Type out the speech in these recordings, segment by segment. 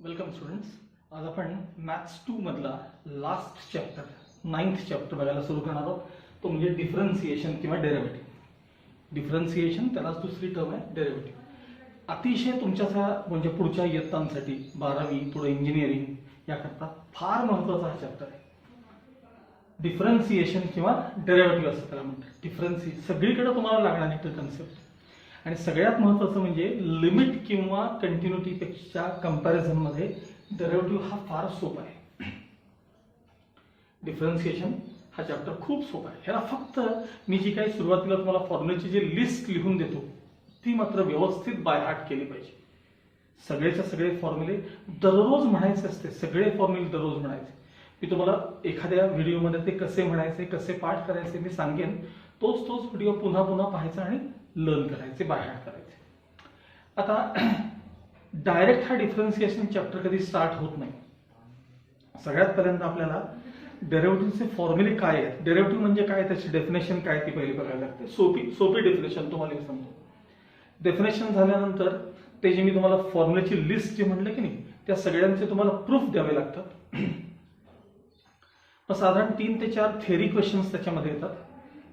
Welcome students. आज आपण maths 2 मधला लास्ट चॅप्टर 9th चॅप्टर बघायला सुरू करणार आहोत. तो म्हणजे डिफरन्सिएशन किंवा डेरिव्हेटिव्ह. डिफरन्सिएशन त्यालाच दुसरी टर्म आहे डेरिव्हेटिव्ह. अतिशय तुमच्या म्हणजे पुढच्या इयत्तांसाठी 12वी पुढे इंजिनिअरिंग याकरता फार महत्त्वाचा हा चॅप्टर आहे. डिफरन्सिएशन किंवा डेरिव्हेटिव्ह असं त्याला म्हणतात. डिफरन्सिएशन सगळीकडे तुम्हाला लागणारी कन्सेप्ट आणि सगळ्यात महत्त्वाचं म्हणजे लिमिट किंवा कंटिन्युटीपेक्षा कंपॅरिझन मध्ये डेरिव्हेटिव्ह हा फार सोपा आहे. डिफरन्सिएशन हा चॅप्टर खूप सोपा आहे. ह्याला फक्त मी जी काही सुरुवातीला तुम्हाला फॉर्म्युलेची जी लिस्ट लिहून देतो ती मात्र व्यवस्थित बाय हार्ट केली पाहिजे. सगळेच्या सगळे फॉर्म्युले दररोज म्हणायचे असते. सगळे फॉर्म्युले दररोज म्हणायचे. मी तुम्हाला एखाद्या व्हिडिओमध्ये ते कसे म्हणायचे कसे पाठ करायचे मी सांगेन. तोच व्हिडिओ पुन्हा पुन्हा पाहायचा आणि लर्न करायचे बाय हार्ट करायचे. आता डायरेक्ट हा डिफरन्सिएशन चॅप्टर कधी स्टार्ट होत नाही. सगळ्यात पहिल्यांदा आपल्याला डेरिव्हेटिव्हचे फॉर्म्युले काय आहेत, डेरिव्हेटिव्ह म्हणजे काय, त्याची डेफिनेशन काय ती पहिली बघायला लागते. सोपी डेफिनेशन तुम्हाला मी सांगतो. डेफिनेशन झाल्यानंतर ते जे मी तुम्हाला फॉर्म्युलेची लिस्ट जे म्हटलं की नाही त्या सगळ्यांचे तुम्हाला प्रूफ द्यावे लागतात. साधारण 3 ते 4 थेरी क्वेश्चन्स त्याच्यामध्ये येतात.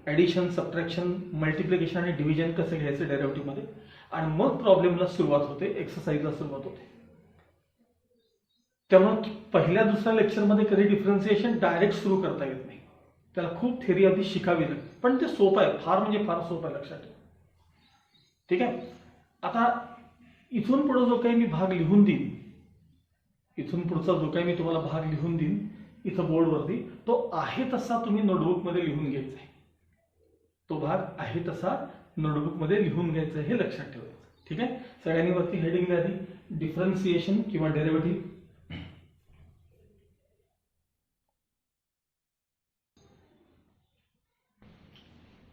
ऍडिशन, सबट्रॅक्शन, मल्टिप्लिकेशन आणि डिव्हिजन कसं घ्यायचं डेरिव्हेटिव्ह मध्ये, आणि मग प्रॉब्लेमला सुरुवात होते, एक्सरसाइजला सुरुवात होते. त्यामुळे पहिल्या दुसऱ्या लेक्चरमध्ये कधी डिफरन्सिएशन डायरेक्ट सुरू करता येत नाही. त्याला खूप थेरी आधी शिकावी लागते. पण ते सोपं आहे, फार म्हणजे फार सोपं आहे, लक्षात ठेवा. ठीक आहे. आता इथून पुढे जो काही मी भाग लिहून देईन, इथून पुढचा जो काही मी तुम्हाला भाग लिहून देईन इथं बोर्डवरती, तो आहे तसा तुम्ही नोटबुकमध्ये लिहून घ्यायचा आहे. तो भाग आहे तसा नोटबुकमध्ये लिहून घ्यायचा, हे लक्षात ठेवायचं. ठीक आहे. सगळ्यांनी वरती हेडिंग आधी डिफरन्सिएशन किंवा डेरिव्हेटिव्ह.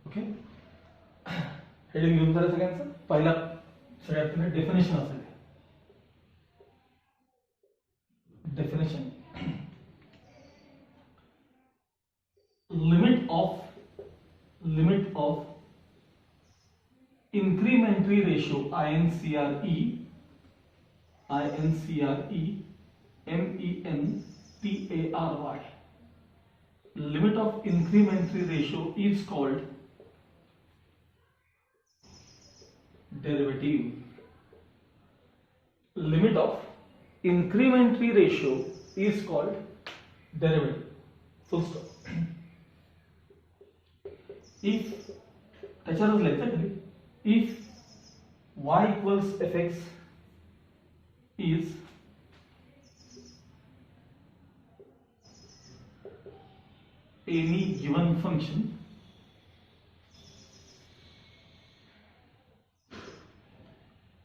ओके, हेडिंग लिहून झालं सगळ्यांचं. पहिला सगळ्यात पहिले डेफिनेशन असेल. Definition limit of incrementary ratio INCRE MENTARY. Limit of incrementary ratio is called derivative. Limit of incrementary ratio is called derivative. Full stop. If त्याच्यावरच लिहायचं खाली. If y equals fx is any given function,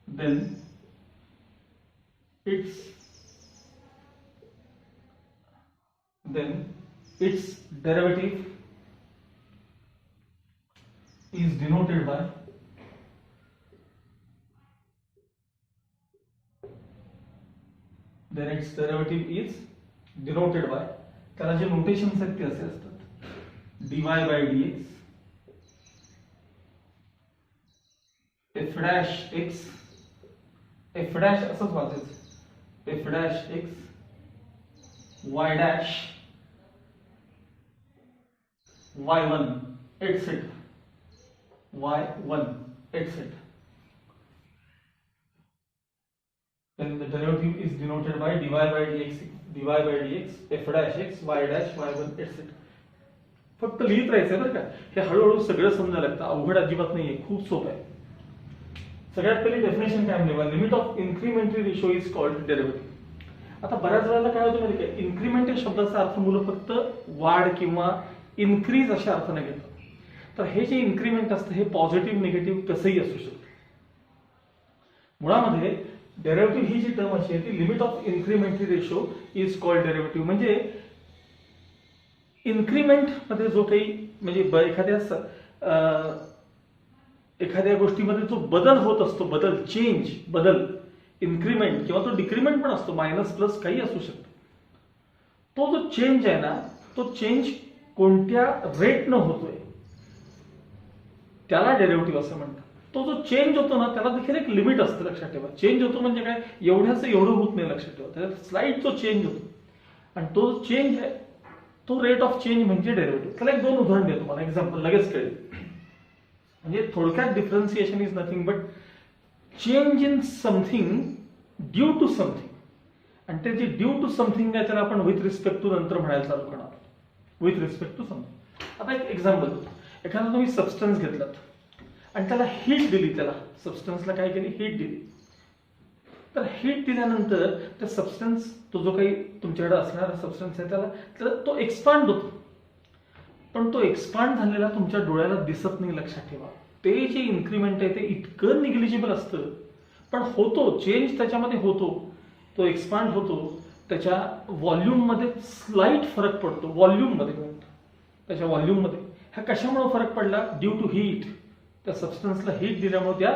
then its derivative is denoted by त्याला जे notations आहेत ते असे असतात. dy by dx, f dash x, f dash असंच वाचायचं, f dash x, y dash, y1 etc. y1 etc. Then the derivative is denoted by dy by dx, f dash x, y dash, y1 etc. फक्त लिहित राहायचं बरं का. हे हळूहळू सगळं समजायला लागतं, अवघड अजिबात नाहीये, खूप सोपं आहे. सगळ्यात पहिली डेफिनेशन काय म्हणले, limit of incrementary ratio is called derivative. आता बऱ्याच वेळेला काय होतं माहिती का, इन्क्रीमेंट या शब्दाचा अर्थ मुलं फक्त वाढ किंवा इन्क्रीज अशा अर्थाने घेतात. तर हे जे इन्क्रीमेंट असतं हे पॉझिटिव्ह निगेटिव्ह कसंही असू शकतं. मुळामध्ये डेरिव्हेटिव्ह ही जी टर्म अशी आहे ती limit of incrementary ratio is called derivative. म्हणजे इन्क्रीमेंट मध्ये जो काही म्हणजे एखाद्या गोष्टीमध्ये जो बदल होत असतो, बदल इन्क्रीमेंट किंवा तो डिक्रीमेंट पण असतो, मायनस प्लस काही असू शकतो. तो जो चेंज आहे ना, तो चेंज कोणत्या रेटनं होतोय त्याला डेरिव्हेटिव्ह असं म्हणतात. तो जो चेंज होतो ना त्याला देखील एक लिमिट असतं, लक्षात ठेवा. चेंज होतो म्हणजे काय, एवढ्याच एवढं होत नाही, लक्षात ठेवा. त्याच्यात स्लाइट जो चेंज होतो आणि तो चेंज आहे तो रेट ऑफ चेंज म्हणजे डेरिव्हेटिव्ह. त्याला एक 2 उदाहरण देतो तुम्हाला, एक्झाम्पल लगेच कळेल. म्हणजे थोडक्यात differentiation is nothing but change in something due to something. आणि ते जे ड्यू टू समथिंग आहे त्याला आपण विथ रिस्पेक्ट टू नंतर म्हणायला चालू करणार, विथ रिस्पेक्ट टू समथिंग. आता एक एक्झाम्पल देतो. एखादा तुम्ही सबस्टन्स घेतलात आणि त्याला हीट दिली, त्याला सबस्टन्सला काय केली, हीट दिली. तर हीट दिल्यानंतर त्या सबस्टन्स, तो जो काही तुमच्याकडे असणारा सबस्टन्स आहे त्याला तो एक्सपांड होतो. पण तो एक्सपांड झालेला तुमच्या डोळ्याला दिसत नाही, लक्षात ठेवा. ते जे इन्क्रीमेंट आहे ते इतकं निग्लिजिबल असतं, पण होतो चेंज, त्याच्यामध्ये होतो, तो एक्सपांड होतो. त्याच्या व्हॉल्यूममध्ये स्लाइट फरक पडतो, व्हॉल्यूममध्ये, त्याच्या व्हॉल्यूममध्ये. हा कशामुळे फरक पडला, ड्यू टू हीट. त्या सबस्टन्सला हीट दिल्यामुळे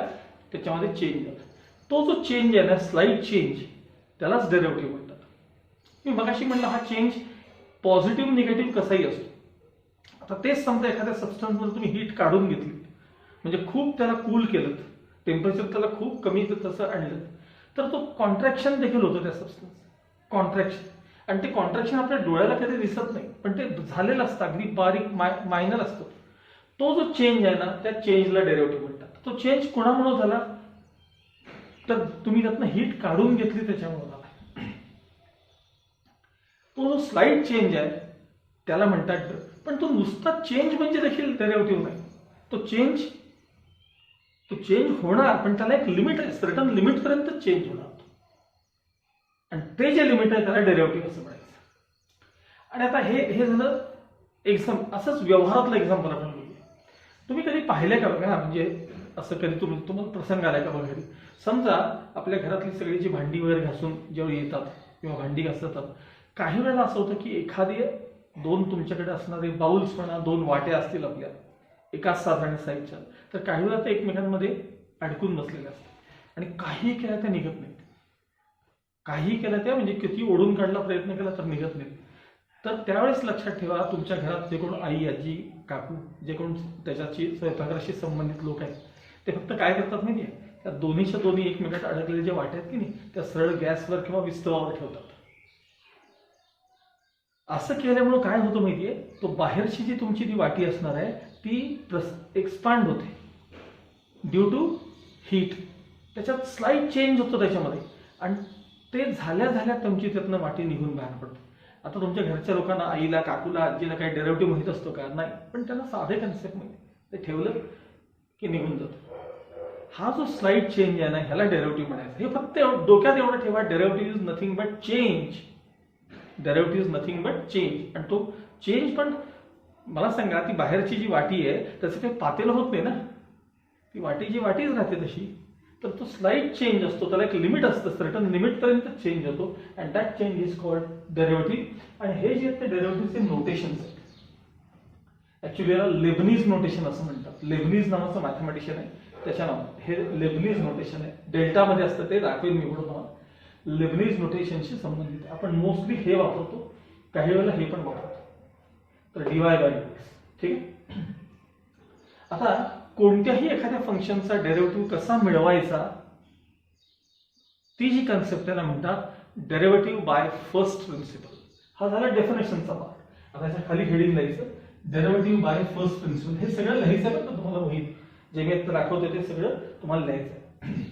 त्याच्यामध्ये चेंज झाला. तो जो चेंज आहे ना, स्लाइट चेंज, त्यालाच डेरिव्हेटिव्ह म्हणतात. मी मगाशी म्हणलं हा चेंज पॉझिटिव्ह निगेटिव्ह कसाही असतो. आता तेच समजा एखाद्या सबस्टन्समध्ये तुम्ही हीट काढून घेतली, म्हणजे खूप त्याला कूल केलं, टेम्परेचर त्याला खूप कमी तसं आणलं, तर तो कॉन्ट्रॅक्शन देखील होतं त्या सबस्टन्स, कॉन्ट्रॅक्शन. आणि ते कॉन्ट्रॅक्शन आपल्या डोळ्याला कधी दिसत नाही, पण ते झालेलं असतं, अगदी बारीक मायनर असतं. तो जो चेंज आहे ना, त्या चेंजला डेरिव्हेटिव्ह म्हणतात. तो चेंज कोणामुळे झाला, तर तुम्ही त्यातनं हीट काढून घेतली त्याच्यामुळे झाला. तो जो स्लाइट चेंज आहे त्याला म्हणतात. पण तो नुसता चेंज म्हणजे देखील डेरिव्हेटिव्ह नाही. तो चेंज होणार, पण त्याला एक लिमिट आहे, सर्टन लिमिट पर्यंत चेंज होणार. आणि ते जे लिमिट आहे त्याला डेरिव्हेटिव्ह असं म्हणायचं. आणि आता हे झालं असंच व्यवहारातलं एक्झाम्पल आपण बघूया. तुम्ही कधी पाहिलंय का बघा, म्हणजे असं कधी तुम्हाला प्रसंग आलाय का बघा. समजा आपल्या घरातली सगळी जी भांडी वगैरे घासून जेव्हा येतात किंवा भांडी घासतात, काही वेळेला असं होतं की एखादी 2 तुमच्याकडे असणारे बाउल्स म्हणा, 2 वाट्या असतील आपल्या एकाच साधारण साईजच्या, तर काही वेळा ते एकमेकांमध्ये अडकून बसलेल्या असतात आणि काही केल्या त्या निघत नाहीत. काही केल्या त्या म्हणजे किती ओढून काढला प्रयत्न केला तर निघत नाहीत. तर त्यावेळेस लक्षात ठेवा, तुमच्या घरात जे कोण आई, आजी, काकू, जे कोण त्याच्याशी स्वयंपाकाशी संबंधित लोक आहेत, ते फक्त काय करतात माहिती आहे, त्या दोन्हीच्या दोन्ही एकमेकात अडकलेल्या ज्या वाट्या आहेत की नाही, त्या सरळ गॅसवर किंवा विस्तवावर ठेवतात. असं केल्यामुळे काय होतं माहितीये, तो बाहेरची जी तुमची ती वाटी असणार आहे ती एक्सपांड होते ड्यू टू हीट. त्याच्यात स्लाइट चेंज होतो त्याच्यामध्ये, आणि ते झाल्या तुमची त्यातनं वाटी निघून बाहेर पडते. आता तुमच्या घरच्या लोकांना, आईला, काकूला, आजीला काही डेरिव्हेटिव्ह माहित असतो का, नाही, पण त्यांना साधे कन्सेप्ट माहिती, ते ठेवलं की निघून जातं. हा जो स्लाइट चेंज आहे ना, ह्याला डेरिव्हेटिव्ह म्हणायचं. हे फक्त डोक्यात एवढं ठेवा, derivative is nothing but change. Derivative is nothing but change. आणि तो चेंज पण मला सांगा, ती बाहेरची जी वाटी आहे त्याचं काही पातेलं होत नाही ना, ती वाटीची वाटीच राहते तशी. तर तो स्लाइट चेंज असतो, त्याला एक लिमिट असतं, सर्टन लिमिट पर्यंत चेंज होतो, and that change is called derivative. आणि हे जे आहेत ते डेरिव्हेटिव्हचे नोटेशन्स आहेत. ऍक्च्युली याला लेबनीज नोटेशन असं म्हणतात. लेबनीज नावाचं मॅथमॅटिशियन आहे, त्याच्या नावात हे लेबनीज नोटेशन आहे. डेल्टामध्ये असतं, ते दाखवेल मी पुढे तुम्हाला. लेबनीज नोटेशनशी संबंधित आपण मोस्टली हे वापरतो, काही वेळेला हे पण वापरतो. तर dy/dx, ठीक आहे. आता कोणत्याही एखाद्या फंक्शनचा डेरिव्हेटिव्ह कसा मिळवायचा, ती जी कन्सेप्ट त्याला म्हणतात डेरिव्हेटिव्ह बाय फर्स्ट प्रिन्सिपल. हा झाला डेफिनेशनचा पार्ट. आता याच्या खाली हेडिंग लिहायचं, डेरिव्हेटिव्ह बाय फर्स्ट प्रिन्सिपल. हे सगळं लिहायचं का तुम्हाला वहीत, जे मी आता दाखवते ते सगळं तुम्हाला लिहायचं आहे.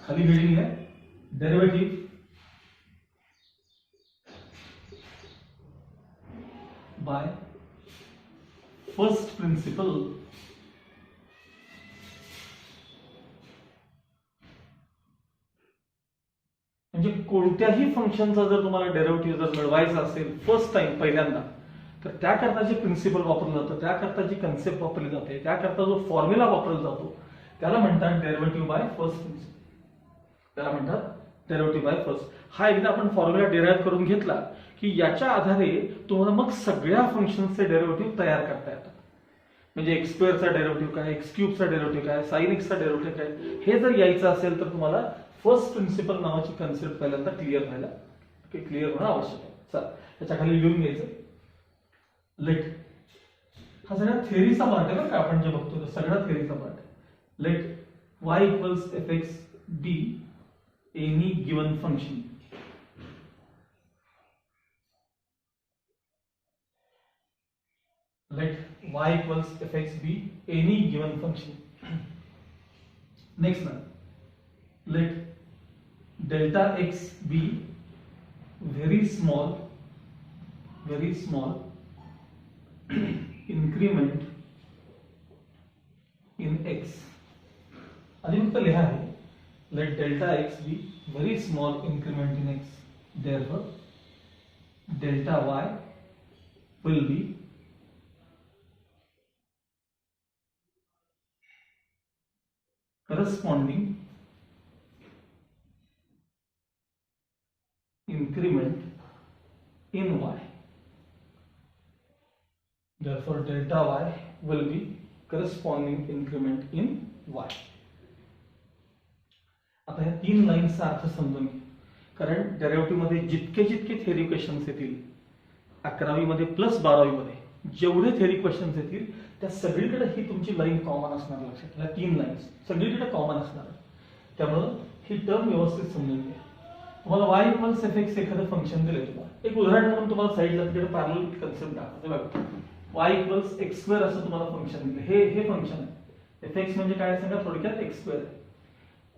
खाली हेडिंग आहे डेरिव्हेटिव्ह बाय फर्स्ट प्रिन्सिपल म्हणजे कोणत्याही फंक्शनचा जर तुम्हाला डेरिव्हेटिव्ह जर मिळवायचा असेल फर्स्ट टाइम, पहिल्यांदा, तर त्याकरता जे प्रिन्सिपल वापरलं जातं, त्याकरता जी कन्सेप्ट वापरली जाते, त्याकरता जो फॉर्म्युला वापरला जातो, त्याला म्हणतात डेरिव्हेटिव्ह बाय फर्स्ट प्रिन्सिपल. त्याला म्हणतात डेरिव्हेटिव्ह बाय फर्स्ट. हा एकदा आपण फॉर्म्युला डिराईव्ह करून घेतला की याच्या आधारे तुम्हाला मग सगळ्या फंक्शनचे डेरिव्हेटिव्ह तयार करता येतात. म्हणजे एक्स स्क्वेअरचा डेरिव्हेटिव्ह काय, एक्स क्यूबचा डेरिव्हेटिव्ह काय, साइन एक्सचा डेरिव्हेटिव्ह काय, हे जर यायचं असेल तर तुम्हाला फर्स्ट प्रिन्सिपल नावाची कन्सेप्ट पहिल्यांदा क्लिअर होणं आवश्यक आहे. चला, त्याच्या खाली लिहून घ्यायचं. लेट हा सगळा थेअरीचा पार्ट आहे बरं का, आपण जे बघतो तो सगळा थेअरीचा part. Let y equals F x be any given function. Let y equals F x be any given function. Next ना, let delta x be very small increment in x. आधी फक्त लिहा आहे, let delta x be very small increment in x, therefore delta y will be corresponding increment in y. Therefore delta y will be corresponding increment in y. आता ह्या 3 लाईन्सचा अर्थ समजून घ्या, कारण डेरिव्हेटिव्ह मध्ये जितके जितके थेअरी क्वेश्चन्स येतील 11वी मध्ये प्लस 12वी मध्ये जेवढे थेअरी क्वेश्चन्स येतील त्या सगळीकडे ही तुमची लाईन कॉमन असणार. लक्षात, ह्या 3 लाईन्स सगळीकडे कॉमन असणार. त्यामुळं ही टर्म व्यवस्थित समजून घ्या. तुम्हाला y इक्वल्स एफ एक्स एखादं फंक्शन दिले, तुम्हाला एक उदाहरण म्हणून तुम्हाला साईडला तिकडे पॅरलल कन्सेप्ट दाखवते बघा. y इक्वल्स एक्स स्क्वेअर असं तुम्हाला फंक्शन दिलं, हे फंक्शन आहे. एफ एक्स म्हणजे काय सांगा, थोडक्यात एक्स स्क्वेअर.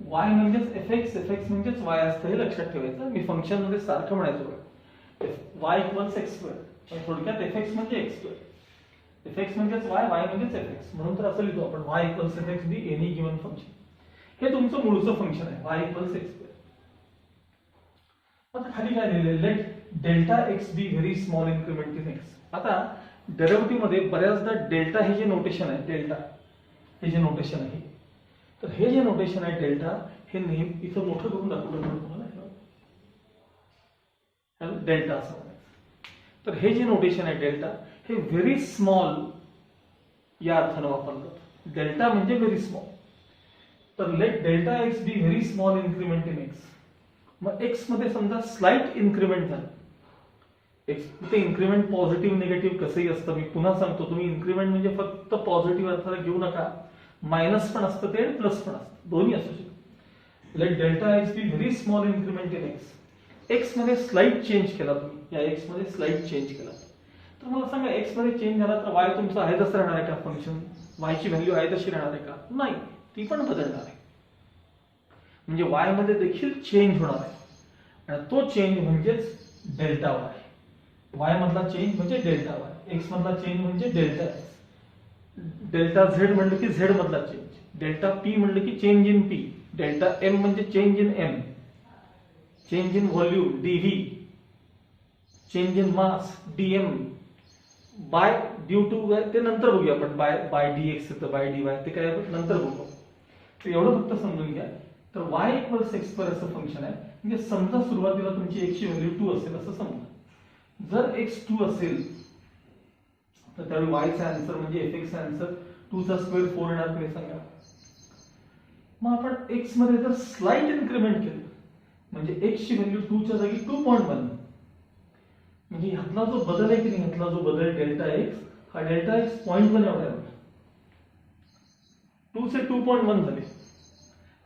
y म्हणजेच एफ एक्स म्हणजेच y असतं, हे लक्षात ठेवायचं. मी फंक्शन मध्ये सारखं म्हणायचो बघा, y इक्वल्स एक्स स्क्वेअर, थोडक्यात एफ एक्स म्हणजे एक्स स्क्वेअर, एफ एक्स म्हणजेच y म्हणजेच एफ एक्स. म्हणून तर असं लिहितो आपण y equals F x be any given function. हे तुमचं मूळचं फंक्शन आहे, y इक्वल्स एक्स स्क्वेअर. आता खाली काय लिहिलंय, late delta x be very small increment in x. आता डेरिव्हेटिव्ह मध्ये बऱ्याचदा डेल्टा हे जे नोटेशन आहे, डेल्टा हे जे नोटेशन आहे, तर हे जे नोटेशन आहे डेल्टा, हे नेहमी इथं मोठं करून दाखवलं तुम्हाला, डेल्टा असं म्हणायचं. तर हे जे नोटेशन आहे डेल्टा, हे व्हेरी स्मॉल या अर्थानं वापरलं जातं. डेल्टा म्हणजे व्हेरी स्मॉल. तर late delta x be very small increment in x. मग एक्स मध्ये समजा स्लाइट इन्क्रीमेंट झालं, एक्स ते इन्क्रीमेंट पॉझिटिव्ह निगेटिव्ह कसंही असतं. मी पुन्हा सांगतो, तुम्ही इन्क्रीमेंट म्हणजे फक्त पॉझिटिव्ह अर्थाला घेऊ नका, मायनस पण असतं ते आणि प्लस पण असतं, दोन्ही असू शकतं. Late delta x be very small increment in X. X मध्ये स्लाइट चेंज केला तुम्ही, या एक्स मध्ये स्लाइट चेंज केला, तर मला सांगा एक्स मध्ये चेंज झाला तर वाय तुमचं आहे तसं राहणार आहे का? फंक्शन वाय ची व्हॅल्यू आहे तशी राहणार आहे का? नाही, ती पण बदलणार आहे. म्हणजे वाय मध्ये देखील चेंज होणार आहे, आणि तो चेंज म्हणजेच डेल्टा वाय. वाय मधला चेंज म्हणजे डेल्टा वाय, एक्स मधला चेंज म्हणजे डेल्टा एक्स. डेल्टा झेड म्हणलं की झेड मधला चेंज, डेल्टा पी म्हणलं की change in p, delta m म्हणजे change in m, change in volume dv, change in mass dm, by due to ते नंतर बघूया आपण, बाय डी एक्स येतं, बाय डी वाय ते काय आपण नंतर बघू. तर एवढं फक्त समजून घ्या. तर वाय इक्वल्स एक्स स्क्वेअर असं फंक्शन आहे. म्हणजे समजा सुरुवातीला तुमची एक्स ची व्हॅल्यू 2 असेल असं समजा. जर एक्स 2 असेल तर त्यावेळी वायचा आन्सर म्हणजे एफ एक्सचा आन्सर 2 चा स्क्वेअर 4 येणार तुम्ही सांगा. मग आपण एक्स मध्ये जर स्लाइट इन्क्रीमेंट केलं म्हणजे एक्स ची व्हॅल्यू 2 च्या जागी 2.1, म्हणजे ह्यातला जो बदल आहे की नाही, ह्यातला जो बदल डेल्टा एक्स, हा डेल्टा एक्स 0.1 एवढा आहे. 2 से 2.1 झाले.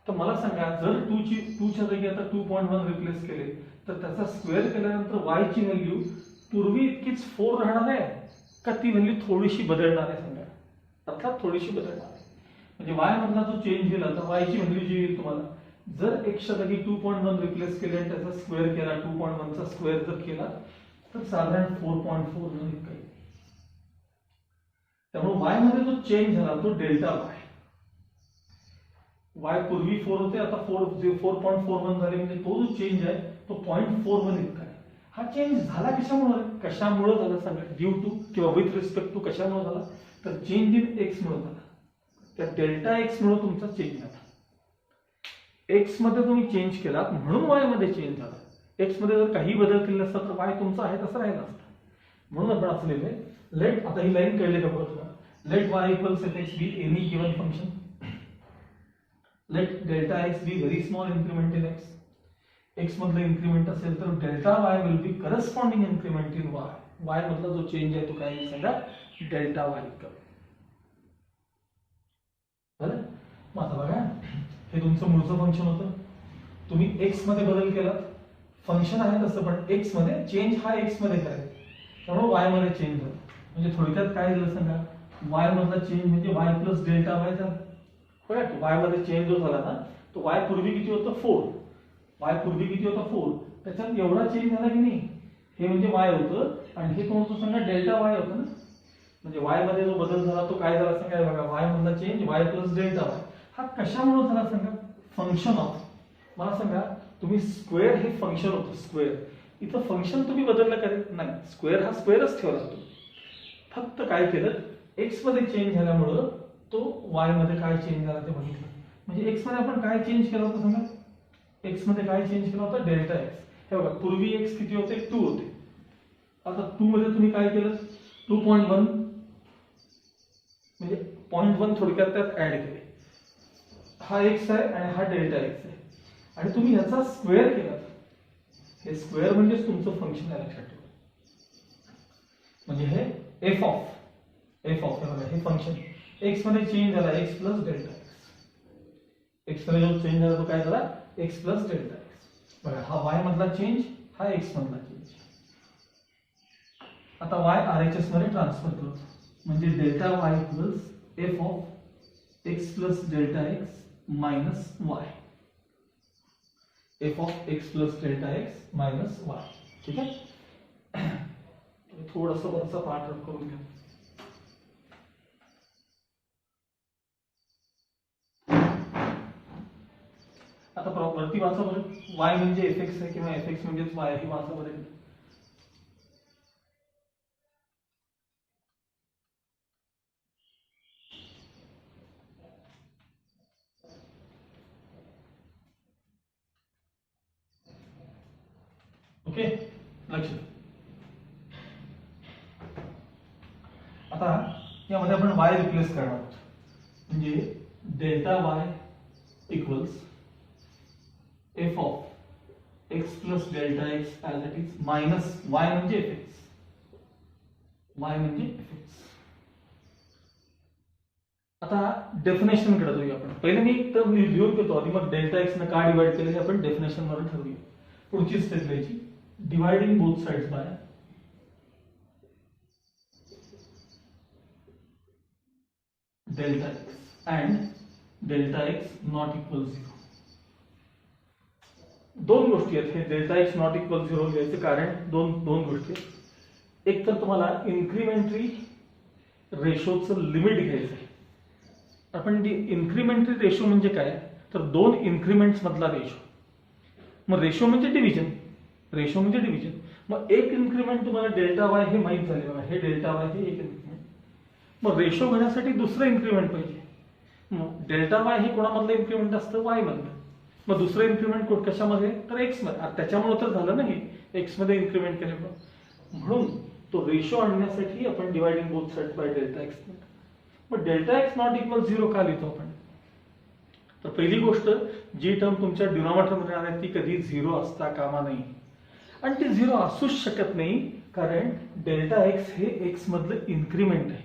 तर मला सांगा, जर 2 च्या जागी आता 2.1 रिप्लेस केले तर त्याचा स्क्वेअर केल्यानंतर y ची व्हॅल्यू पूर्वी इतकीच 4 राहणार आहे का ती व्हॅल्यू थोडीशी बदलणार आहे? सांगा, अर्थात थोडीशी बदलणार आहे. म्हणजे y मधला जो चेंज झाला तर y ची व्हॅल्यू जी येईल तुम्हाला, जर x च्या जागी 2.1 रिप्लेस केले आणि त्याचा स्क्वेअर केला, 2.1 चा स्क्वेअर जर केला तर साधारण 4.4 होईल काही. त्यामुळे y मध्ये जो चेंज झाला तो डेल्टा y. y पूर्वी 4 होते, आता 4.41 झाले, म्हणजे तो जो चेंज आहे तो 0.41 इतका आहे. हा चेंज झाला कशामुळे झाला सांगा, ड्यू टू किंवा विथ रिस्पेक्ट टू कशामुळे झाला, तर चेंज इन एक्स मुळे झाला. त्या डेल्टा एक्स मुळे तुमचा चेंज झाला. एक्स मध्ये तुम्ही चेंज केला म्हणून वाय मध्ये चेंज झाला. एक्स मध्ये जर काही बदल केले नसता तर वाय तुमचा आहे तसा राहिला असता. म्हणून आपण असं लिहिलंय, लेट, आता ही लाईन कळली का बघा, let Y equals F x be any given function. Let delta x be very small increment in X. X मधलं इन्क्रीमेंट असेल तर delta Y will be corresponding increment in Y. Y मधला जो change आहे तो काय सांगा, डेल्टा वाय इतकं. बरं, मग आता बघा, हे तुमचं मूळचं फंक्शन होतं, तुम्ही एक्स मध्ये बदल केला, फंक्शन आहे तसं, पण एक्स मध्ये चेंज हा एक्स मध्ये करायचा, त्यामुळे वाय मध्ये चेंज झालं. म्हणजे थोडक्यात काय झालं सांगा, वाय मधला चेंज म्हणजे वाय प्लस डेल्टा वाय झाला. बघा, वाय मध्ये चेंज जो झाला ना, तो वाय पूर्वी किती होतं 4, वाय पूर्वी किती होता 4, त्याच्यात एवढा चेंज झाला की नाही, हे म्हणजे वाय होतं आणि हे कोण होतं सांगा, डेल्टा वाय होतं ना. म्हणजे वाय मध्ये जो बदल झाला तो काय झाला सांगा, बघा वाय मधला change Y plus delta y. हा कशामुळे झाला सांगा, फंक्शन ऑफ. मला सांगा, तुम्ही स्क्वेअर हे फंक्शन होतं, स्क्वेअर इथं फंक्शन तुम्ही बदललं का नाही, स्क्वेअर हा स्क्वेअरच ठेवला तो, फक्त काय केलं, एक्स मध्ये चेंज झाल्यामुळं तो वाय मध्ये काय चेंज झाला ते बघितलं. म्हणजे एक्स मध्ये आपण काय चेंज केलं होतं सांगा, एक्स मध्ये काय चेंज केला होता, डेल्टा एक्स. हे बघा, पूर्वी एक्स किती होते, 2 होते, आता 2 मध्ये तुम्ही काय केलं, 2.1 म्हणजे 0.1 थोडक्यात त्यात ऍड केले. हा एक्स आहे आणि हा डेल्टा एक्स आहे, आणि तुम्ही ह्याचा स्क्वेअर केला, हे स्क्वेअर म्हणजेच तुमचं फंक्शन आहे, लक्षात ठेवा. म्हणजे हे एफ ऑफ हे बघा, हे फंक्शन एक्स मध्ये चेंज झाला, x plus delta x. X मध्ये जो चेंज झाला तो काय झाला, एक्स प्लस डेल्टा एक्स. बघा, हा वाय मधला चेंज, हा एक्स मधला चेंज. आता वाय आरएचएस मध्ये ट्रान्सफर करतो, म्हणजे delta Y plus F of x plus delta x minus Y. F of x plus delta x minus Y. ठीक आहे, थोडंसं वरचा पाठ करून घ्या. आता वरती वाचा बरं, y म्हणजे fx आहे किंवा fx म्हणजेच y हे वाचा बरं. ओके, लक्ष. आता यामध्ये आपण y रिप्लेस करणार आहोत, म्हणजे delta y equals F of x plus delta x as it is minus Y म्हणजे एफएक्स. वाय म्हणजे एफएक्स. आता डेफिनेशन कडे जाऊया आपण. पहिले मी एक तर लिहून घेतो आधी, मग डेल्टा एक्स ने का डिवाइड केले हे आपण डेफिनेशन मध्ये ठरवूया. पुढची स्टेप घ्यायची, dividing both sides by delta x and delta x not equal 0. दोन गोष्टी आहेत, हे डेल्टा एक्स नॉट इक्वल 0 घ्यायचं कारण दोन गोष्टी आहेत. एक तर तुम्हाला इन्क्रिमेंटरी रेशोचं लिमिट घ्यायचं आहे. आपण इन्क्रिमेंटरी रेशो म्हणजे काय, तर दोन इन्क्रिमेंट्स मधला रेशो. मग रेशो म्हणजे डिव्हिजन, रेशो म्हणजे डिव्हिजन. मग एक इन्क्रिमेंट तुम्हाला डेल्टा वाय हे माहित झाले बघा, हे डेल्टा वाय हे एक इन्क्रिमेंट. मग रेशो घेण्यासाठी दुसरं इन्क्रिमेंट पाहिजे. मग डेल्टा वाय हे कोणामधलं इन्क्रिमेंट असतं, वाय मधलं. मग दुसरं इन्क्रिमेंट कशामध्ये, तर एक्स मध्ये. त्याच्यामुळे तर झालं ना हे एक्स मध्ये इन्क्रिमेंट केलं, म्हणून तो रेशो आणण्यासाठी आपण dividing both sides by delta x. मग डेल्टा एक्स नॉट इक्वल 0 का लिहितो आपण, तर पहिली गोष्ट जी टर्म तुमच्या डिनॉमिनेटर मध्ये आहे ती कधी 0 असता कामा नये, आणि ती 0 असूच शकत नाही कारण डेल्टा एक्स हे एक्स मधलं इन्क्रिमेंट आहे.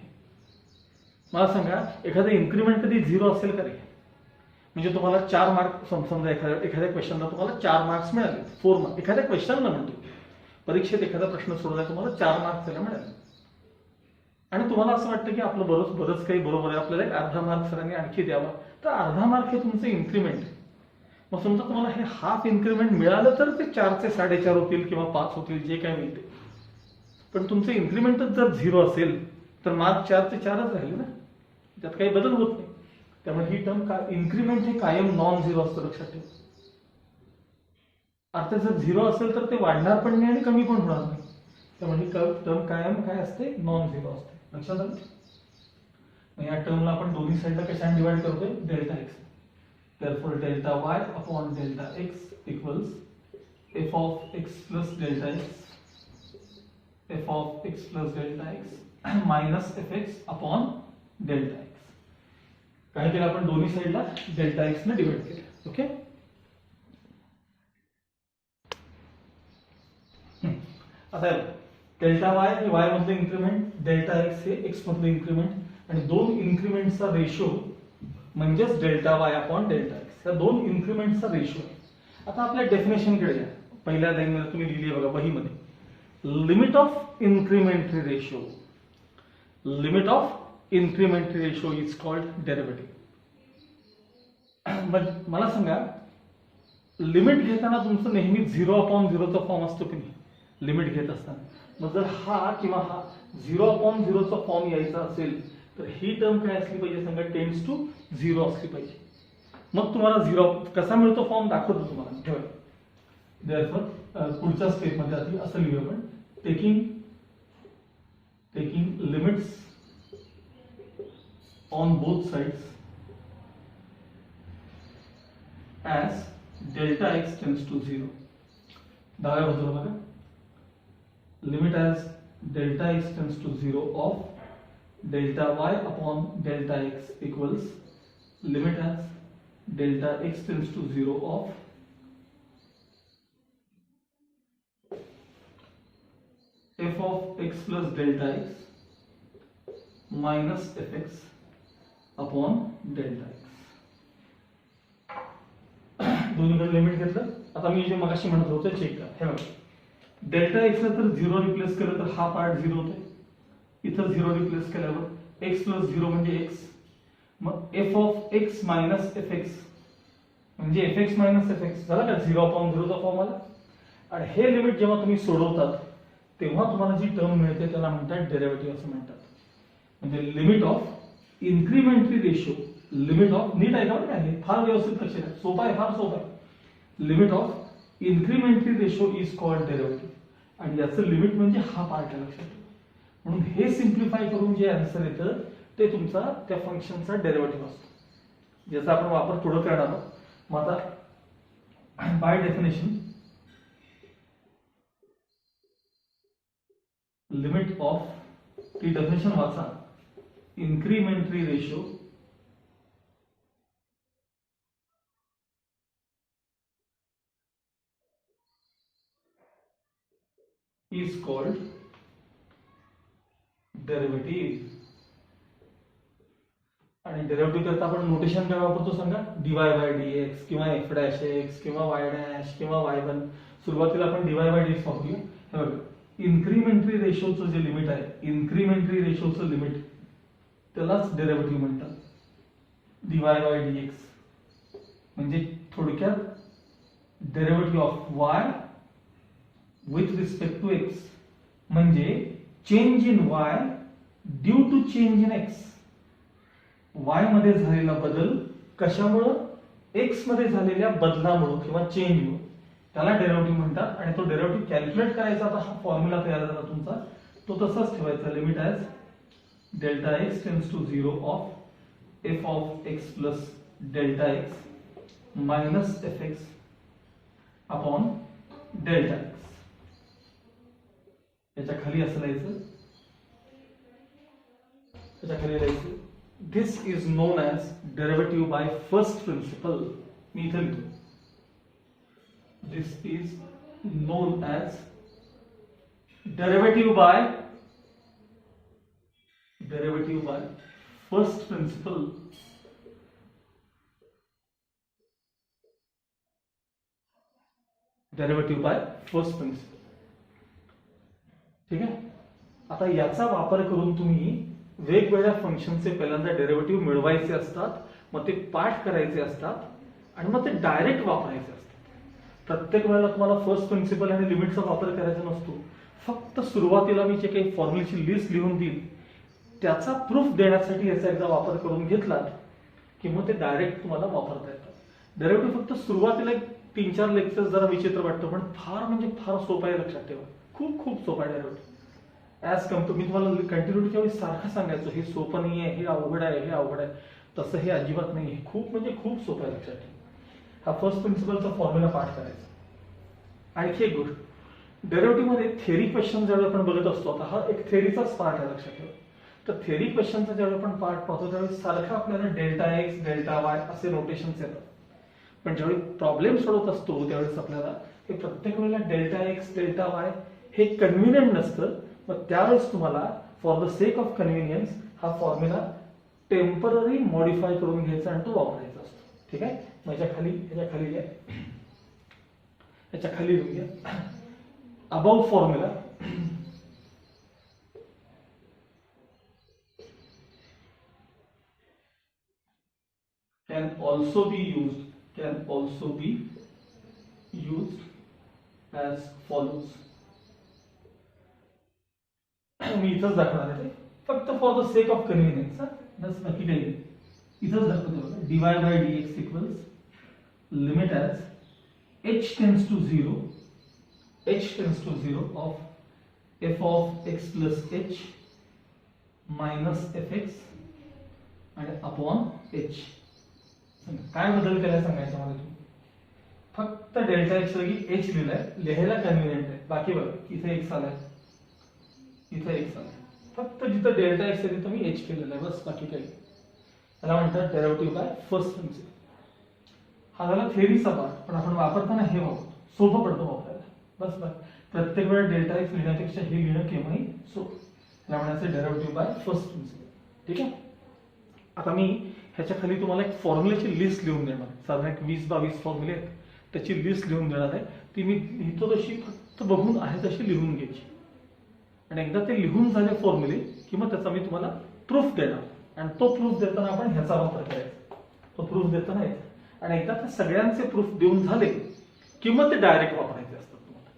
मला सांगा, एखादं इन्क्रिमेंट कधी 0 असेल का रे? म्हणजे तुम्हाला 4 मार्क, समजा एखाद्या क्वेश्चनला तुम्हाला 4 मार्क्स मिळाले, 4 मार्क एखाद्या क्वेश्चनला म्हणतो, परीक्षेत एखादा प्रश्न सोडवला तुम्हाला 4 मार्क्स त्याला मिळाले, आणि तुम्हाला असं वाटतं की आपलं बरंच काही बरोबर आहे, आपल्याला एक अर्धा मार्क सरांनी आणखी द्यावा, तर अर्धा मार्क हे तुमचं इन्क्रिमेंट आहे. मग समजा तुम्हाला हे हाफ इन्क्रिमेंट मिळालं तर ते 4 चे 4.5 होतील किंवा 5 होतील, जे काय मिळते. पण तुमचं इन्क्रिमेंटच जर 0 असेल तर मार्क 4 चे 4च राहिले ना, त्यात काही बदल होत नाही. त्यामुळे ही टर्म इन्क्रिमेंट हे कायम नॉन 0 असतं, लक्षात ठेवा. अर्थात जर 0 असेल तर ते वाढणार पण नाही आणि कमी पण होणार नाही. त्यामुळे ही टर्म कायम काय असते, नॉन 0 असते. लक्षात आलं? मग या टर्मला आपण दोन्ही साईडला कशाने डिवाइड करतोय, delta x. therefore delta y upon delta x equals f of x plus delta x minus fx upon delta x. काय केलं आपण, दोन्ही साईडला डेल्टा एक्स ने डिवाइड केलं. ओके, आता डेल्टा वाय हे वाय मधलं इन्क्रिमेंट, डेल्टा एक्स हे एक्स मधलं इन्क्रिमेंट आणि दोन इन्क्रिमेंटचा रेशो म्हणजेच delta Y upon delta x. या दोन इन्क्रिमेंटचा रेशो आहे. आता आपल्या डेफिनेशनकडे या. पहिल्या लाईनमध्ये तुम्ही लिहिली आहे बघा वहीमध्ये, limit of incrementary ratio, limit of incrementary ratio is called derivative. मला सांगा, लिमिट घेताना तुमचं नेहमी 0/0चा फॉर्म असतो की नाही लिमिट घेत असताना. मग जर हा किंवा हा 0/0चा फॉर्म यायचा असेल तर ही टर्म काय असली पाहिजे सांगा, टेंड्स टू 0 असली पाहिजे. मग तुम्हाला 0 कसा मिळतो फॉर्म दाखवतो तुम्हाला. ठेवा. देअरफॉर पुढच्या स्टेप मध्ये आधी असं लिहूया आपण, taking limits on both sides as delta x tends to 0. डाव्या बाजूला बघा, limit as delta x tends to 0 of delta y upon delta x equals limit as delta x tends to 0 of f of x plus delta x minus fx upon delta x. दोन्हीकडे limit घेतलं. आता मी जे मगाशी म्हणत होतो check करा. हे बघा, डेल्टा एक्स ला तर 0 रिप्लेस केलं तर हा पार्ट 0 होतोय. इथं 0 रिप्लेस केल्यावर x प्लस 0 म्हणजे x. मग f of x minus fx म्हणजे fx मायनस fx झाला का, 0/0चा फॉर्म आला. आणि हे लिमिट जेव्हा तुम्ही सोडवतात तेव्हा तुम्हाला जी टर्म मिळते त्याला म्हणतात डेरिव्हेटिव्ह असं म्हणतात. म्हणजे limit of incrementary ratio, limit of, नीट आहे का बरं काय, फार व्यवस्थित लक्ष द्या, सोपा आहे, फार सोपा आहे. Limit of incrementary ratio is called derivative. आणि याचं लिमिट म्हणजे हा पार्ट आहे, लक्षात ठेवा. म्हणून हे सिम्प्लिफाय करून जे आन्सर येतं ते तुमचा त्या फंक्शनचा डेरिव्हेटिव्ह असतो, ज्याचा आपण वापर पुढे करणार आहोत. मग आता बाय डेफिनेशन लिमिट ऑफ, ती डेफिनेशन वाचा, इन्क्रिमेंटरी रेशो is called derivative. आणि डेरिव्हेटिव्ह करता आपण नोटेशन काय वापरतो सांगा, dy बाय dx किंवा f डॅश x किंवा y डॅश किंवा y1. सुरुवातीला आपण dy बाय dx वापरूया. हे बघा, इन्क्रिमेंटरी रेशोचं जे लिमिट आहे, इन्क्रिमेंटरी रेशोचं लिमिट त्यालाच डेरिव्हेटिव्ह म्हणतात. dy बाय dx म्हणजे थोडक्यात derivative of y with respect to x म्हणजे change in y due to change in x. y मध्ये झालेला बदल कशामुळे, x मध्ये झालेल्या बदलामुळे किंवा चेंजमुळे, त्याला डेरिव्हेटिव्ह म्हणतात. आणि तो डेरिव्हेटिव्ह कॅल्क्युलेट करायचा, आता हा फॉर्म्युला तयार झाला तुमचा, तो तसाच ठेवायचा. Limit as delta x tends to 0 of f of x plus delta x minus fx upon delta x. याच्या खाली असं लिहायचं, याच्या खाली लिहायचं, this is known as derivative by first principle. मी इथे लिहितो, this is known as derivative by first principle. Derivative by first principle. ठीक आहे. आता याचा वापर करून तुम्ही वेगवेगळ्या फंक्शनचे पहिल्यांदा डेरिव्हेटिव्ह मिळवायचे असतात, मग ते पाठ करायचे असतात आणि मग ते डायरेक्ट वापरायचे असतात. प्रत्येक वेळेला तुम्हाला फर्स्ट प्रिन्सिपल आणि लिमिटचा वापर करायचा नसतो. फक्त सुरुवातीला मी जे काही फॉर्म्युलेची लिस्ट लिहून देईल त्याचा प्रूफ देण्यासाठी याचा एकदा वापर करून घेतलात की मग ते डायरेक्ट तुम्हाला वापरता येतात. डेरिव्हेटिव्ह फक्त सुरुवातीला 3-4 लेक्चर जरा विचित्र वाटतं, पण फार म्हणजे फार सोपं आहे, लक्षात ठेवा. खूप खूप सोपं आहे डेरिव्हेटिव्ह. ॲज कम्पेअर, मी तुम्हाला कंटिन्युटीच्या वेळी सारखं सांगायचो हे सोपं नाही आहे, हे अवघड आहे, हे अवघड आहे. तसं हे अजिबात नाही आहे, खूप म्हणजे खूप सोपं आहे, लक्षात ठेवा. हा फर्स्ट प्रिन्सिपलचा फॉर्म्युला पाठ करायचा. आणखी एक गोष्ट, डेरिव्हेटिव्ह मध्ये थेरी क्वेश्चन ज्यावेळी आपण बघत असतो, आता हा एक थेरीचाच पार्ट आहे, लक्षात ठेवा. तर थेरी क्वेश्चनचा ज्यावेळी आपण पार्ट पाहतो त्यावेळी सारखं आपल्याला डेल्टा एक्स डेल्टा वाय असे नोटेशन्स येतात. पण ज्यावेळी प्रॉब्लेम सोडवत असतो त्यावेळेस आपल्याला हे प्रत्येक वेळेला डेल्टा एक्स डेल्टा वाय हे कन्व्हिनियंट नसतं. मग त्यावेळेस तुम्हाला for the sake of convenience हा फॉर्म्युला टेम्पररी मॉडिफाय करून घ्यायचा आणि तो वापरायचा असतो. ठीक आहे. मग ह्याच्या खाली लिहून घ्या about formula can also be used as follows. मी इथंच दाखवणार आहे फक्त for the sake of convenience बस बाकी काही नाही. इथंच दाखवतो बघा dy by dx equals limit as h tends to 0 of f of x plus h minus fx आणि अपॉन h. काय बदल केलाय सांगायचं मला तुम्ही. फक्त डेल्टा एक्स जागी एच लिहिलाय, लिहायला कन्व्हिनियंट आहे. बाकी बघा इथे एक्स आलाय, इथे एक्स आलाय. फक्त जिथं डेल्टा एक्स आहे तिथं मी एच केलेलं आहे बस बाकी काही. त्याला म्हणतात डेरिव्हेटिव्ह बाय फर्स्ट प्रिन्सिपल. हा झाला थेअरीचा पार्ट, पण आपण वापरताना हे वापरतो, सोपं पडतं वापरायला बस. प्रत्येक वेळा डेल्टा एक्स लिहिण्यापेक्षा हे लिहिणं केव्हाही सोपं. त्याला म्हणायचं डेरिव्हेटिव्ह बाय फर्स्ट प्रिन्सिपल. ठीक आहे. आता मी ह्याच्या खाली तुम्हाला एक फॉर्म्युल्याची लिस्ट लिहून देणार. साधारण एक 20-22 फॉर्म्युले आहेत, त्याची लिस्ट लिहून देणार आहे. ती मी लिहितो तशी फक्त बघून आहे तशी लिहून घ्यायची. आणि एकदा ते लिहून झाले फॉर्म्युले की मग त्याचा मी तुम्हाला प्रूफ देणार. आणि तो प्रूफ देताना आपण ह्याचा वापर करायचा. तो प्रूफ देताना यायचा. आणि एकदा ते सगळ्यांचे प्रूफ देऊन झाले की मग ते डायरेक्ट वापरायचे असतात तुम्हाला.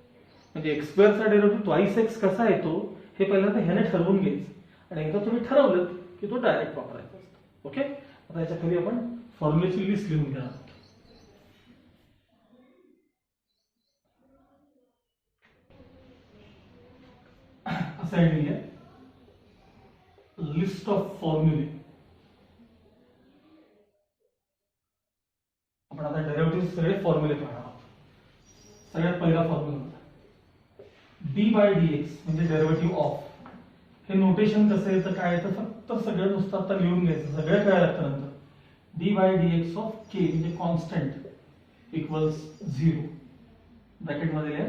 म्हणजे एक्स स्क्वेअरचा डेरिव्हेटिव्ह ट्वाइस एक्स कसा येतो हे पहिल्यांदा ह्याने ठरवून घ्यायचं. आणि एकदा तुम्ही ठरवलं की तो डायरेक्ट वापरायचा असतो. ओके. आता याच्या खाली आपण फॉर्म्युलेची लिस्ट लिहून घेणार आहोत. असं लिहिलंय लिस्ट ऑफ फॉर्म्युले. आपण आता डेरिव्हेटिव्ह सगळे फॉर्म्युले पाहणार आहोत. सगळ्यात पहिला फॉर्म्युला डी बाय डीएक्स म्हणजे डेरिव्हेटिव्ह ऑफ. हे नोटेशन कसं येतं काय येतं फक्त सगळं नुसतं आता लिहून घ्यायचं. सगळं काय लागतं नंतर. D by dx of k म्हणजे कॉन्स्टंट इक्वल्स 0. ब्रॅकेट मध्ये लिहा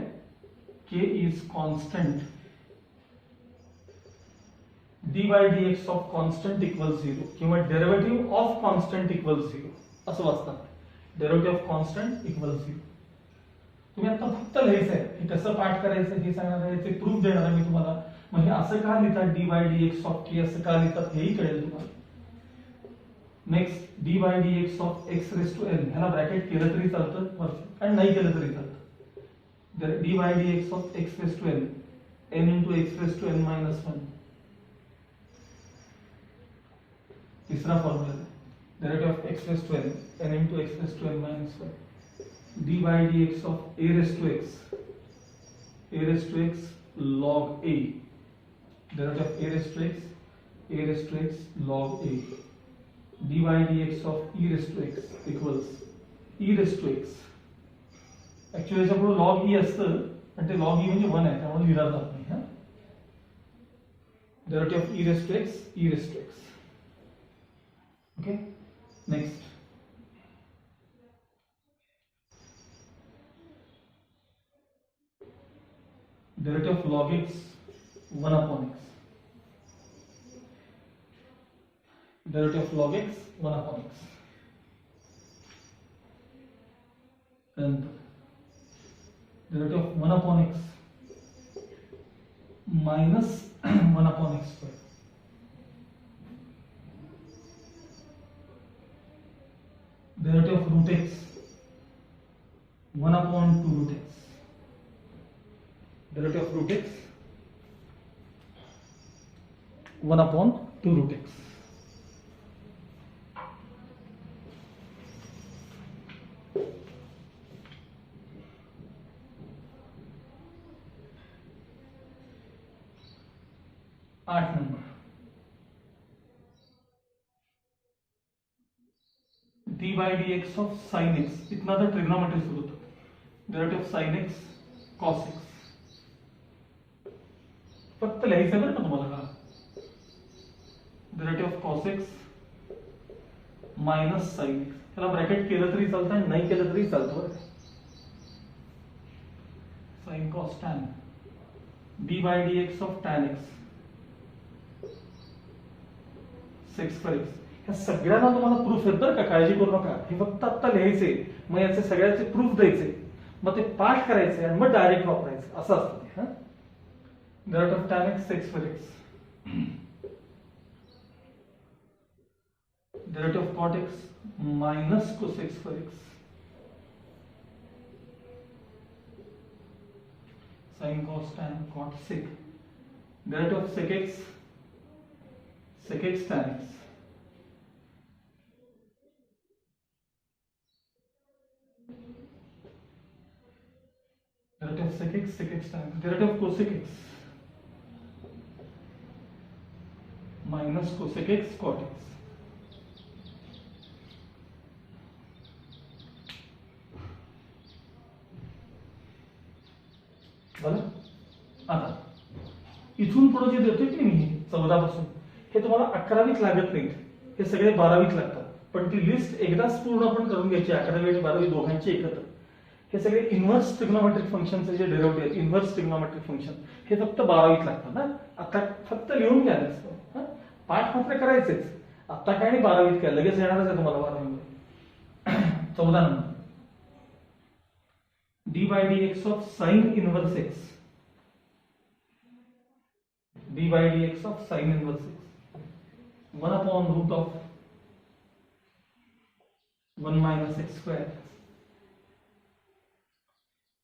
k is constant. D by dx of constant equals 0 किंवा डेरिव्हेटिव्ह ऑफ कॉन्स्टंट इक्वल्स 0 असं वाचतात. Derivative of constant equals 0. तुम्ही आता फक्त लिहायचं आहे. हे कसं पाठ करायचं हे सांगणार आहे, याचे प्रूफ देणार आहे मी तुम्हाला. म्हणजे असं का लिहितात D by dx of K असं का लिहितात हेही कळेल तुम्हाला. Next D by dx of X raise to N. ह्याला ब्रॅकेट केलं तरी चालतं आणि नाही केलं तरी चालतं. D by dx of X raise to N N into X raise to N minus 1. तीसरा formula derivative of X raise to N N into X raise to N minus 1. D by dx of A raise to X log a. Derivative of a raised to x log a. dy dx of e raised to x equals e raised to x. Actually याच्या पुढे log e असतं पण ते log e म्हणजे 1 आहे त्यामुळे लिहिला जात नाही. हा derivative of e raised to x. Okay. Next. Derivative of log x 1 upon x. Derivative of log x 1 upon x. And derivative of 1 upon x minus 1 upon x square. Derivative of root x 1 upon 2 root x. Derivative of root x 1 upon 2 root x. आठ number D by D x of sine X. इतना तर trigonometry सुरू होतं. Derivative of sine X cos X. फक्त लिहायचं बरं का तुम्हाला का. Derivative of cos X minus sine X. त्याला ब्रॅकेट केलं तरी चालतं आणि नाही केलं तरी चालतं बरं. Sine cos tan D by D x of tan x sex पर एक्स. ह्या सगळ्यांना तुम्हाला प्रूफ आहेत बरं का, काळजी करू नका. हे फक्त आता लिहायचे, मग याचे सगळ्याचे प्रूफ द्यायचे, मग ते पाठ करायचे आणि मग डायरेक्ट वापरायचं असं असतं ते. Derivative of tan x sex पर एक्स, derivative of cot x minus cosecs पर एक्स, sin cos tan cot sec, derivative of sec x tan x, derivative of sec x tan x, derivative of cosec x minus cosec x cot x. बरं, आता इथून पुढे जे देतोय की मी 14 पासून, हे तुम्हाला 11वीत लागत नाहीत, हे सगळे 12वीत लागतात. पण ती लिस्ट एकदाच पूर्ण आपण करून घ्यायची, 11वी आणि 12वी दोघांची एकत्र. हे सगळे इन्व्हर्स ट्रिग्नोमेट्रिक फंक्शनचे जे डेरिव्हेटिव्ह आहेत, इन्व्हर्स ट्रिग्नोमेट्रिक फंक्शन, हे फक्त 12वीत लागतात ना. आता फक्त लिहून घ्या नुसतं, पाठ मात्र करायचेच. आता काय नाही 12वीत काय, लगेच येणारच आहे तुम्हाला 12वीमध्ये. 14 number, d by dx of sin inverse x, d by dx of sin inverse x, 1 upon root of 1 minus x square,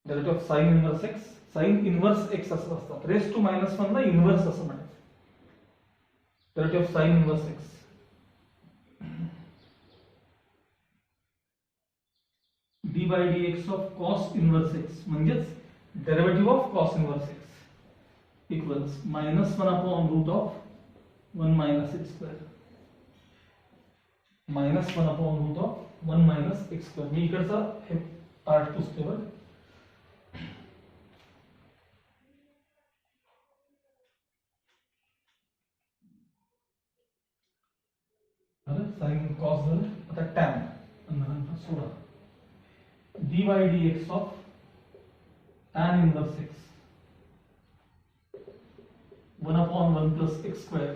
derivative of sin inverse x, sin inverse x असं असतं, raised to minus 1 ला inverse असं म्हणायचं, derivative of sin inverse x, d by dx of cos inverse x म्हणजेच derivative of cos inverse x equals minus 1 upon root of 1 minus x square, minus 1 upon root of 1 minus x square. मी इकडचा हे part पुसते बरं. Sine cos झालं, आता tan नंतर सोडा. d by dx of tan inverse x 1 upon 1 plus x square,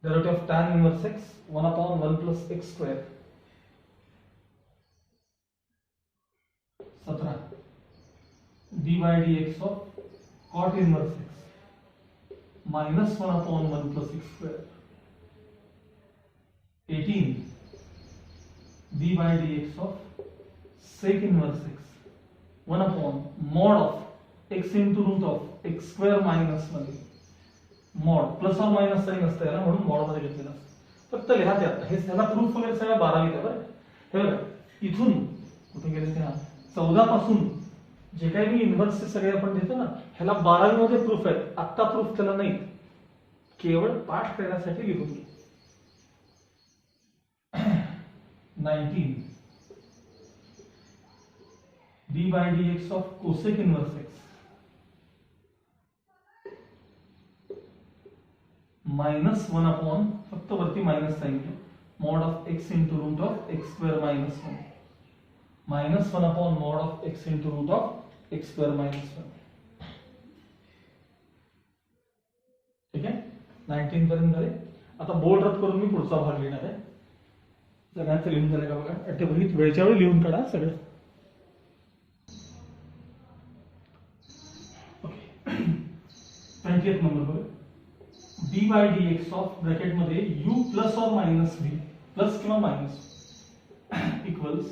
derivative of tan inverse x 1 upon 1 plus x square, 17 d by dx of cot inverse x minus 1 upon 1 plus x square, 18 d by dx of sec inverse x 1 upon mod of x into root of x square minus 1, mod plus और minus sign असतं ना, म्हणून mod मध्ये घेतलेलं असतं. फक्त लिहा ते आता, हे त्याला प्रूफ वगैरे सगळं 12वीत आहे बरं. हे बघा इथून कुठे गेले ते, 14 पासून जे काही मी इन्व्हर्सचे सगळे आपण देतो ना, ह्याला 12वी मध्ये प्रूफ आहे. आत्ता प्रूफ त्याला नाही, केवळ पाठ करण्यासाठी लिहून घे. 19 d by dx of cosec inverse x minus 1 upon, फक्त वरती माइनस साइन घ्या, mod of x into root of x square minus 1, minus 1 upon mod of x into root of x square minus 1. ठीक आहे, 19 पर्यंत झाले. आता board रद्द करून मी पुढचा भाग लिहिणार आहे. सगळ्यांचं लिहून झालं का बघा, ते वहीत वेळच्या वेळी लिहून काढा सगळं. 20th नंबर बघा, d by dx of bracket मध्ये u प्लस और मायनस v, प्लस किंवा minus equals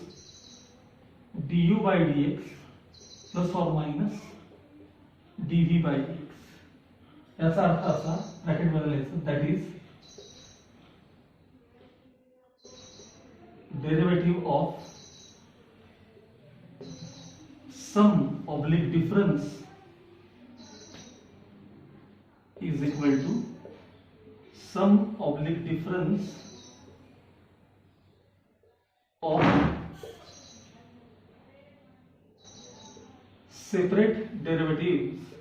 du by dx plus और मायनस dv by dx. याचा अर्थ असा, ब्रॅकेट मध्ये लिहायचं, that is derivative of sum oblique difference is equal to sum oblique difference of separate derivatives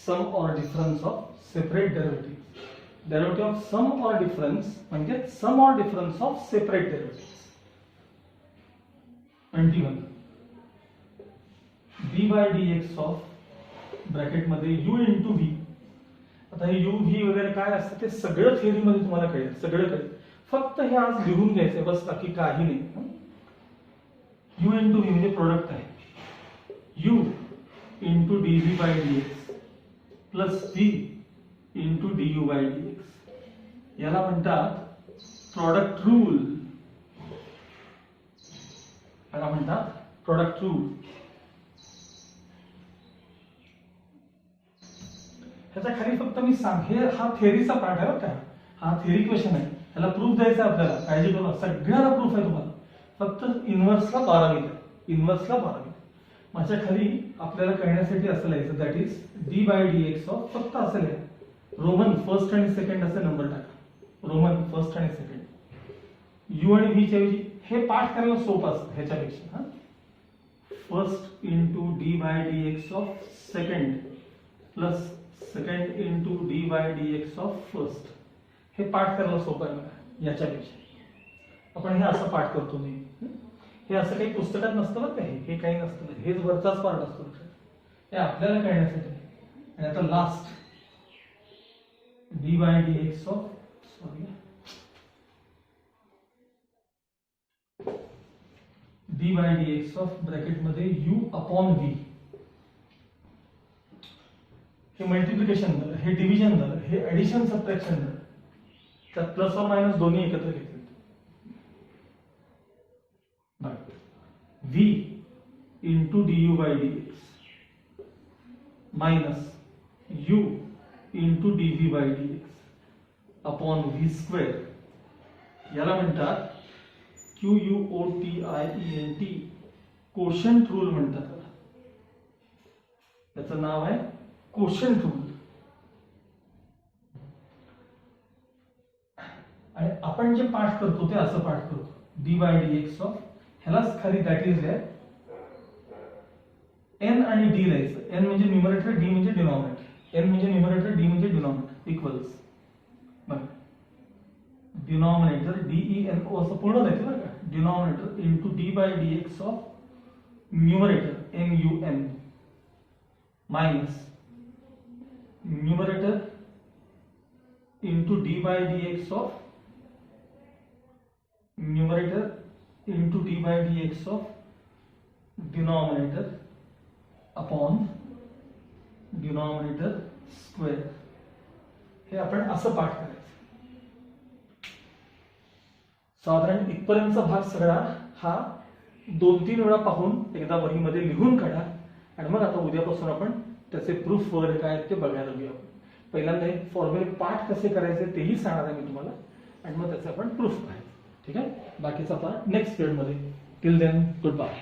sum or difference of separate derivatives. Derivative of sum or difference म्हणजे sum or difference of separate derivative. 21 d by D x of ब्रॅकेटमध्ये u into v. आता हे U V वगैरे काय असतं ते सगळं थिअरीमध्ये तुम्हाला कळेल, सगळं कळेल. फक्त हे आज लिहून घ्यायचंय बस, बाकी काही नाही. यू इंटू व्ही म्हणजे प्रोडक्ट आहे. U into d v by D x plus v into d u by D x. याला म्हणतात प्रॉडक्ट रूल. याला म्हणतात प्रॉडक्ट रूल. ह्याच्या खाली फक्त मी हे हा थेअरीचा पार्ट आहे बरं का, हा थेअरी क्वेश्चन आहे. ह्याला प्रूफ द्यायचा आहे आपल्याला, काळजी करू नका, सगळ्याला प्रूफ आहे तुम्हाला. फक्त इन्व्हर्सला 12 मिनिट, इन्व्हर्सला 12 मिनिट. माझ्या खाली आपल्याला कळण्यासाठी असं लिहायचं, that is d by D x of, फक्त असं लिहा, रोमन फर्स्ट आणि सेकंड असे नंबर टाका, रोमन फर्स्ट आणि सेकंड. यू आणि व्ही च्या ऐवजी हे पाठ करायला सोपं असतं ह्याच्यापेक्षा. हा first into d by D x of second plus second into d by D x of first. हे पाठ करायला सोपं आहे बघा याच्यापेक्षा. आपण हे असं पाठ करतो नाही, हे असं काही पुस्तकात नसतं बरं का, हे काही नसतं, हेच वरचाच पार्ट असतो. हे आपल्याला कळण्यासाठी. आणि आता last d by D x of, sorry, d by D x of ब्रॅकेटमध्ये यू अपॉन व्ही. हे मल्टिप्लिकेशन झालं, हे डिव्हिजन झालं, हे ऍडिशन सबट्रॅक्शन झालं. त्यात प्लस और मायनस दोन्ही एकत्र घेतले. V into d u by D x minus u into d v by D x upon v square. याला म्हणतात QUOTIENT, कोशंट रूल म्हणतात. त्याचं नाव आहे कोशंट रूल. आणि आपण जे पाठ करतो ते असं पाठ करतो, d by D x of, ह्यालाच खाली दॅट इज आहे एन आणि डी लिहायचं. एन म्हणजे न्यूमरेटर, डी म्हणजे डिनॉमिनेटर. एन म्हणजे न्यूमरेटर, डी म्हणजे डिनॉमिनेटर, इक्वल्स. बघा डिनॉमिनेटर DENO असं पूर्ण द्यायचं बरं का, denominator into d by D x of numerator NUM minus numerator into d by D x of numerator into d by D x of denominator upon denominator square. हे आपण असं पाठ करायचं. साधारण इथपर्यंतचा भाग सगळा हा 2-3 वेळा पाहून एकदा वहीमध्ये लिहून काढा. आणि मग आता उद्यापासून आपण त्याचे प्रूफ वगैरे काय आहेत ते बघायला घेऊ. पहिल्यांदा हे फॉर्म्युले पाठ कसे करायचे तेही सांगणार आहे मी तुम्हाला, आणि मग त्याचे आपण प्रूफ पाहायचं. ठीक आहे, बाकीचा पार्ट नेक्स्ट पिरियडमध्ये. Till then good bye.